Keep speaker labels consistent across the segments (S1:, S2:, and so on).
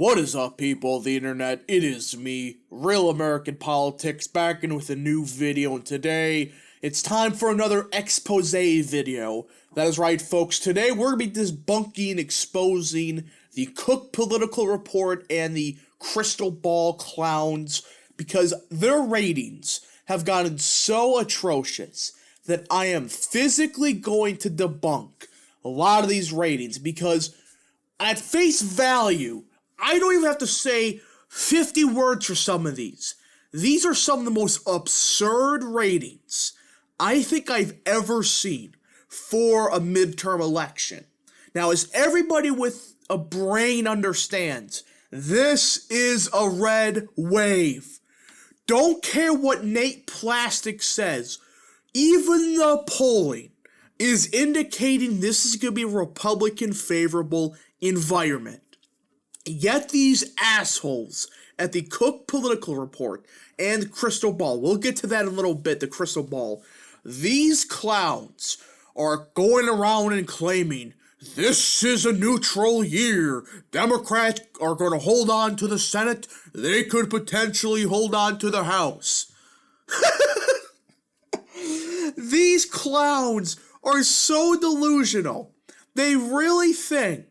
S1: What is up, people of the internet? It is me, Real American Politics, back in with a new video, and today it's time for another expose video. That is right, folks. Today we're going to be debunking and exposing the Cook Political Report and the Crystal Ball clowns because their ratings have gotten so atrocious that I am physically going to debunk a lot of these ratings because at face value, I don't even have to say 50 words for some of these. These are some of the most absurd ratings I think I've ever seen for a midterm election. Now, as everybody with a brain understands, this is a red wave. Don't care what Nate Plastic says. Even the polling is indicating this is going to be a Republican favorable environment. Yet these assholes at the Cook Political Report and Crystal Ball, we'll get to that in a little bit, the Crystal Ball, these clowns are going around and claiming this is a neutral year. Democrats are going to hold on to the Senate. They could potentially hold on to the House. These clowns are so delusional. They really think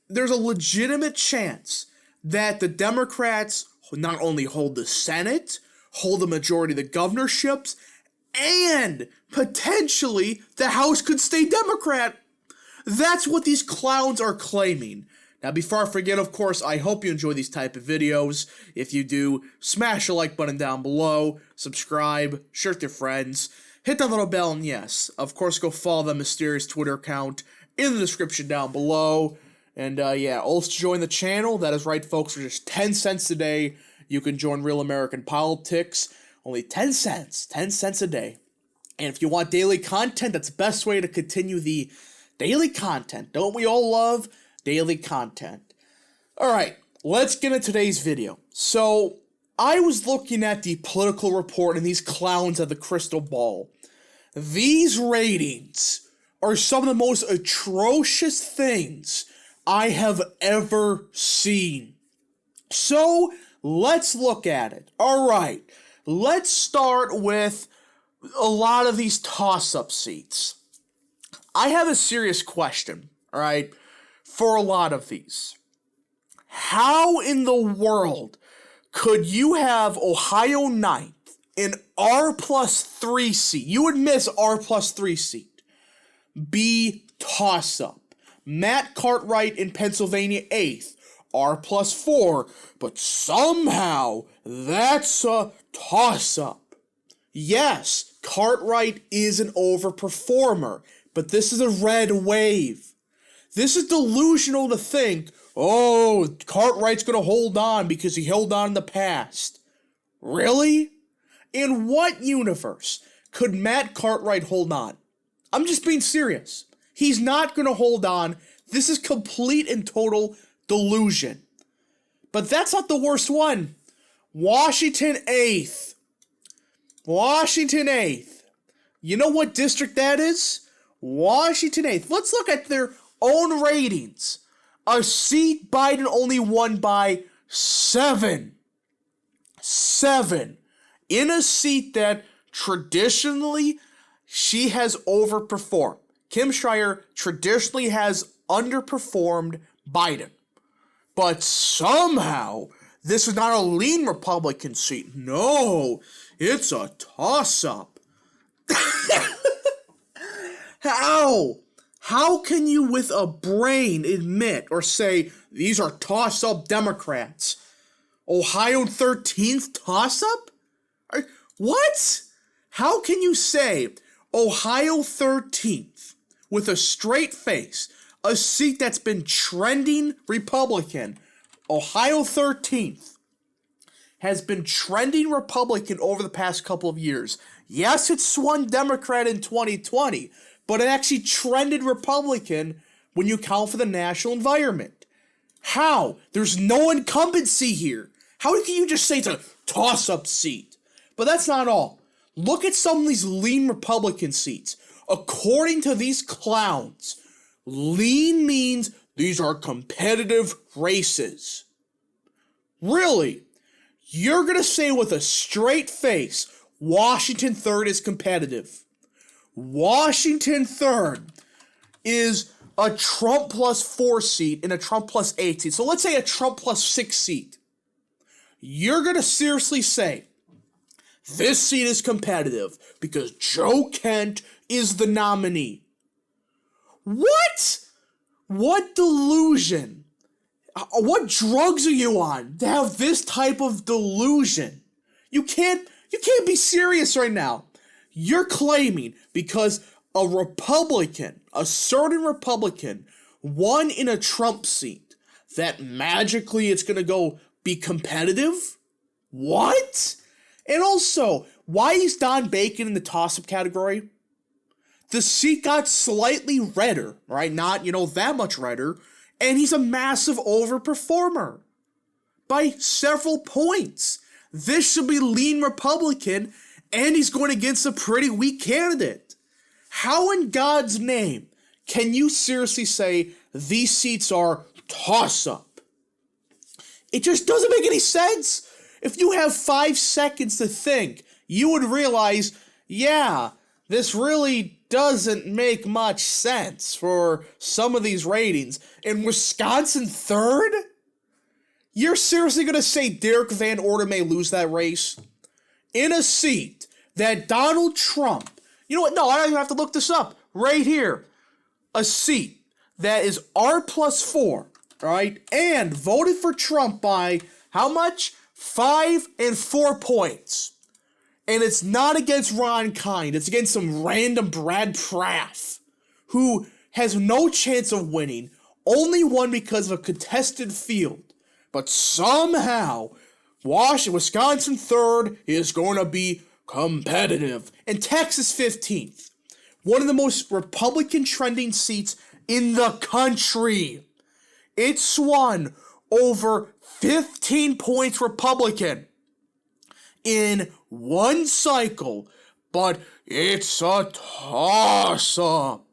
S1: there's a legitimate chance that the Democrats not only hold the Senate, hold the majority of the governorships, and potentially the House could stay Democrat. That's what these clowns are claiming. Now, before I forget, of course, I hope you enjoy these type of videos. If you do, smash the like button down below, subscribe, share with your friends, hit that little bell, and yes, of course, go follow the mysterious Twitter account in the description down below. And yeah, also join the channel. That is right, folks. For just 10 cents a day, you can join Real American Politics. Only 10 cents. 10 cents a day. And if you want daily content, that's the best way to continue the daily content. Don't we all love daily content? Alright, let's get into today's video. So, I was looking at the Political Report and these clowns at the Crystal Ball. These ratings are some of the most atrocious things I have ever seen. So, let's look at it. Alright, let's start with a lot of these toss-up seats. I have a serious question, alright, for a lot of these. How in the world could you have Ohio 9th, an R+3 seat, you would miss R+3 seat, be toss-up? Matt Cartwright in Pennsylvania 8th, R+4, but somehow that's a toss-up. Yes, Cartwright is an overperformer, but this is a red wave. This is delusional to think, oh, Cartwright's going to hold on because he held on in the past. Really? In what universe could Matt Cartwright hold on? I'm just being serious. He's not going to hold on. This is complete and total delusion. But that's not the worst one. Washington 8th. Washington 8th. You know what district that is? Washington 8th. Let's look at their own ratings. A seat Biden only won by 7. 7. In a seat that traditionally she has overperformed. Kim Schreier traditionally has underperformed Biden. But somehow, this is not a lean Republican seat. No, it's a toss-up. How? How can you with a brain admit or say these are toss-up Democrats? Ohio 13th toss-up? What? How can you say Ohio 13th with a straight face, a seat that's been trending Republican, Ohio 13th has been trending Republican over the past couple of years. Yes, it swung Democrat in 2020, but it actually trended Republican when you count for the national environment. How? There's no incumbency here. How can you just say it's a toss-up seat? But that's not all. Look at some of these lean Republican seats. According to these clowns, lean means these are competitive races. Really? You're going to say with a straight face, Washington 3rd is competitive. Washington 3rd is a Trump plus 4 seat and a Trump plus 8 seat. So let's say a Trump plus 6 seat. You're going to seriously say, this seat is competitive because Joe Kent is the nominee. What? What delusion? What drugs are you on to have this type of delusion? You can't be serious right now. You're claiming because a Republican, a certain Republican, won in a Trump seat, that magically it's going to go be competitive? What? And also, why is Don Bacon in the toss-up category? The seat got slightly redder, right? Not, that much redder. And he's a massive overperformer by several points. This should be lean Republican, and he's going against a pretty weak candidate. How in God's name can you seriously say these seats are toss-up? It just doesn't make any sense. If you have 5 seconds to think, you would realize, yeah, this really doesn't make much sense for some of these ratings. In Wisconsin 3rd? You're seriously going to say Derek Van Orden may lose that race? In a seat that Donald Trump, you know what? No, I don't even have to look this up. Right here. A seat that is R plus 4, right? And voted for Trump by how much? 5 and 4 points. And it's not against Ron Kind. It's against some random Brad Praff, who has no chance of winning, only won because of a contested field. But somehow, Wisconsin 3rd is going to be competitive. And Texas 15th. One of the most Republican trending seats in the country. It swung over 15 points Republican in one cycle, but it's a toss-up.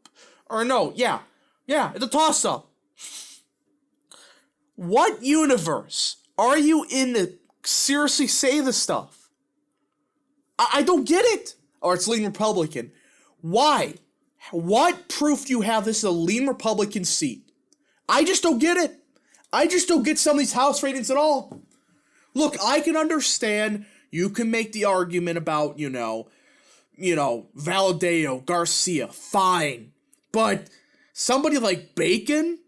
S1: Or no, yeah, it's a toss-up. What universe are you in to seriously say this stuff? I don't get it. Or it's lean Republican. Why? What proof do you have this is a lean Republican seat? I just don't get it. I just don't get some of these House ratings at all. Look, I can understand you can make the argument about, Valadao, Garcia, fine. But somebody like Bacon?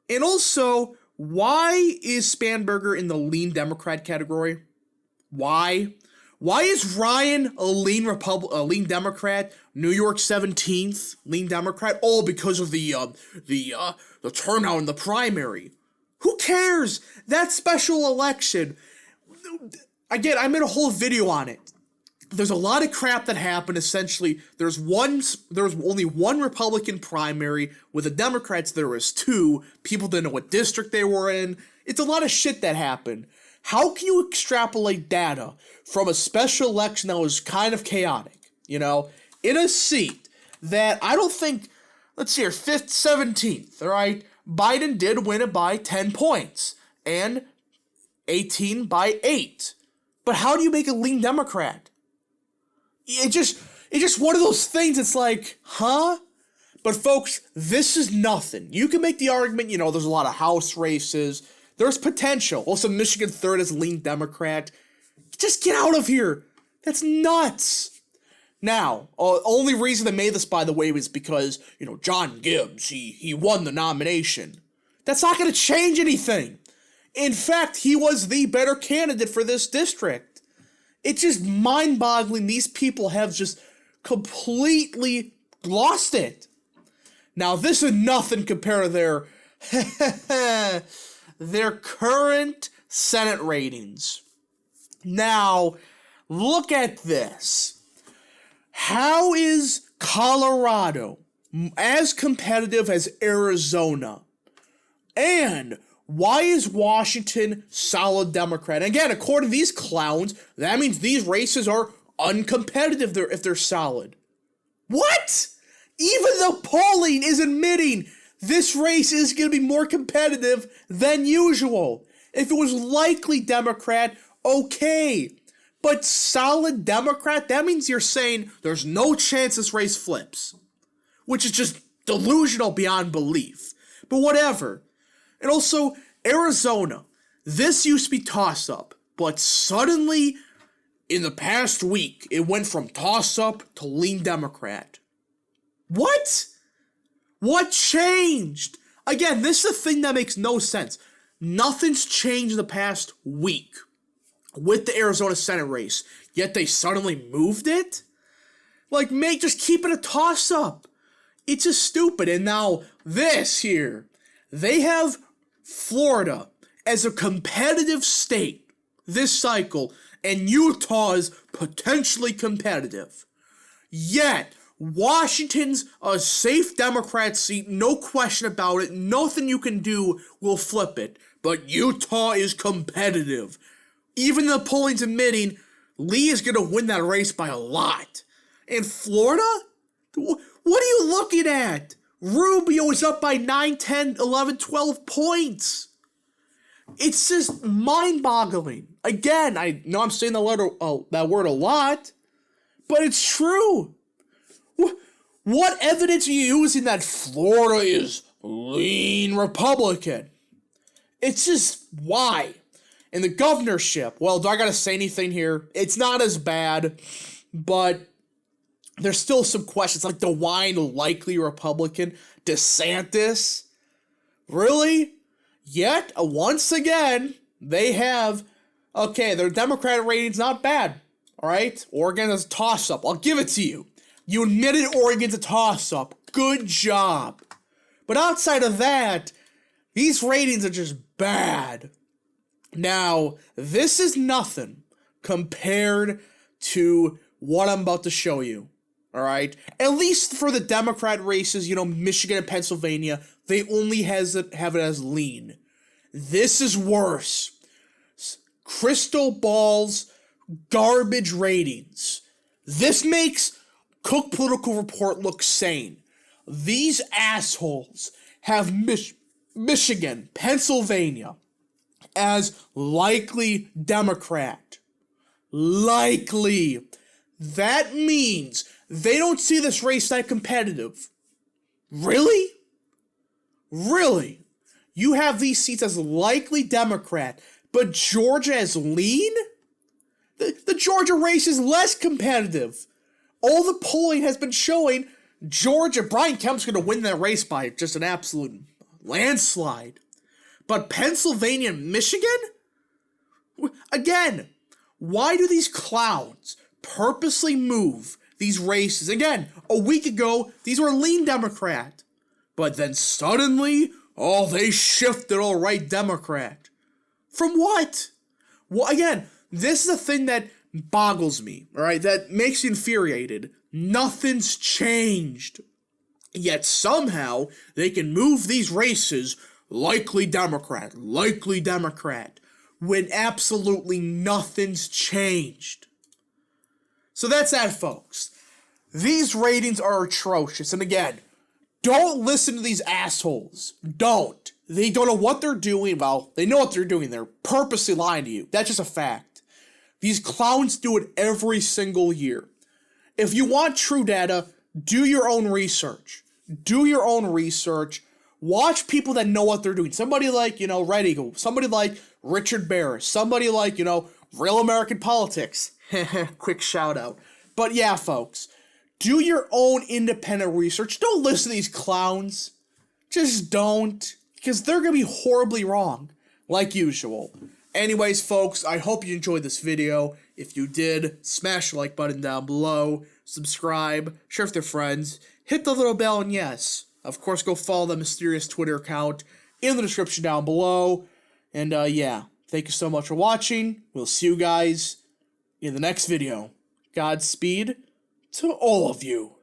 S1: And also, why is Spanberger in the lean Democrat category? Why? Why is Ryan a lean Democrat? New York 17th, lean Democrat? Oh, because of the turnout in the primary. Who cares? That special election. Again, I made a whole video on it. There's a lot of crap that happened. Essentially, there's only one Republican primary. With the Democrats, there was 2. People didn't know what district they were in. It's a lot of shit that happened. How can you extrapolate data from a special election that was kind of chaotic, in a seat that I don't think, let's see here, 5th, 17th, all right? Biden did win it by 10 points, and 18 by 8. But how do you make a lean Democrat? It's just one of those things, it's like, huh? But folks, this is nothing. You can make the argument, there's a lot of House races. There's potential. Also, Michigan 3rd is lean Democrat. Just get out of here. That's nuts. Now, only reason they made this, by the way, was because, John Gibbs, he won the nomination. That's not going to change anything. In fact, he was the better candidate for this district. It's just mind-boggling. These people have just completely lost it. Now, this is nothing compared to their current Senate ratings. Now, look at this. How is Colorado as competitive as Arizona? And why is Washington solid Democrat? And again, according to these clowns, that means these races are uncompetitive if they're solid. What? Even the polling is admitting this race is going to be more competitive than usual. If it was likely Democrat, okay. But solid Democrat, that means you're saying there's no chance this race flips. Which is just delusional beyond belief. But whatever. And also, Arizona. This used to be toss-up. But suddenly, in the past week, it went from toss-up to lean Democrat. What? What changed? Again, this is a thing that makes no sense. Nothing's changed in the past week with the Arizona Senate race, yet they suddenly moved it? Like, just keep it a toss-up. It's just stupid. And now this here, they have Florida as a competitive state this cycle, and Utah is potentially competitive. Yet, Washington's a safe Democrat seat, no question about it. Nothing you can do will flip it. But Utah is competitive. Even the polling's admitting Lee is going to win that race by a lot. And Florida? What are you looking at? Rubio is up by 9, 10, 11, 12 points. It's just mind-boggling. Again, I know I'm saying that word a lot, but it's true. What evidence are you using that Florida is lean Republican? It's just, why? And the governorship, well, do I gotta say anything here? It's not as bad, but there's still some questions, like DeWine, likely Republican. DeSantis? Really? Yet, once again, they have, okay, their Democratic rating's not bad, alright? Oregon is a toss-up, I'll give it to you. You admitted Oregon's a toss-up. Good job. But outside of that, these ratings are just bad. Now, this is nothing compared to what I'm about to show you. Alright? At least for the Democrat races, Michigan and Pennsylvania, they only have it as lean. This is worse. Crystal Ball's garbage ratings. This makes Cook Political Report look sane. These assholes have Michigan, Pennsylvania as likely Democrat. Likely. That means they don't see this race that competitive. Really? Really? You have these seats as likely Democrat, but Georgia as lean? The Georgia race is less competitive. All the polling has been showing Georgia, Brian Kemp's going to win that race by just an absolute landslide. But Pennsylvania and Michigan? Again, why do these clowns purposely move these races? Again, a week ago, these were lean Democrat. But then suddenly, they shifted all right Democrat. From what? Well, again, this is a thing that boggles me, alright? That makes you infuriated. Nothing's changed. Yet somehow, they can move these races likely Democrat, when absolutely nothing's changed. So that's that, folks. These ratings are atrocious, and again, don't listen to these assholes. Don't. They don't know what they're doing. Well, they know what they're doing. They're purposely lying to you. That's just a fact. These clowns do it every single year. If you want true data, do your own research. Do your own research. Watch people that know what they're doing. Somebody like, Red Eagle. Somebody like Richard Barris. Somebody like, Real American Politics. Quick shout out. But yeah, folks, do your own independent research. Don't listen to these clowns. Just don't. Because they're going to be horribly wrong. Like usual. Anyways, folks, I hope you enjoyed this video. If you did, smash the like button down below. Subscribe. Share with your friends. Hit the little bell, and yes, of course, go follow the mysterious Twitter account in the description down below. And yeah, thank you so much for watching. We'll see you guys in the next video. Godspeed to all of you.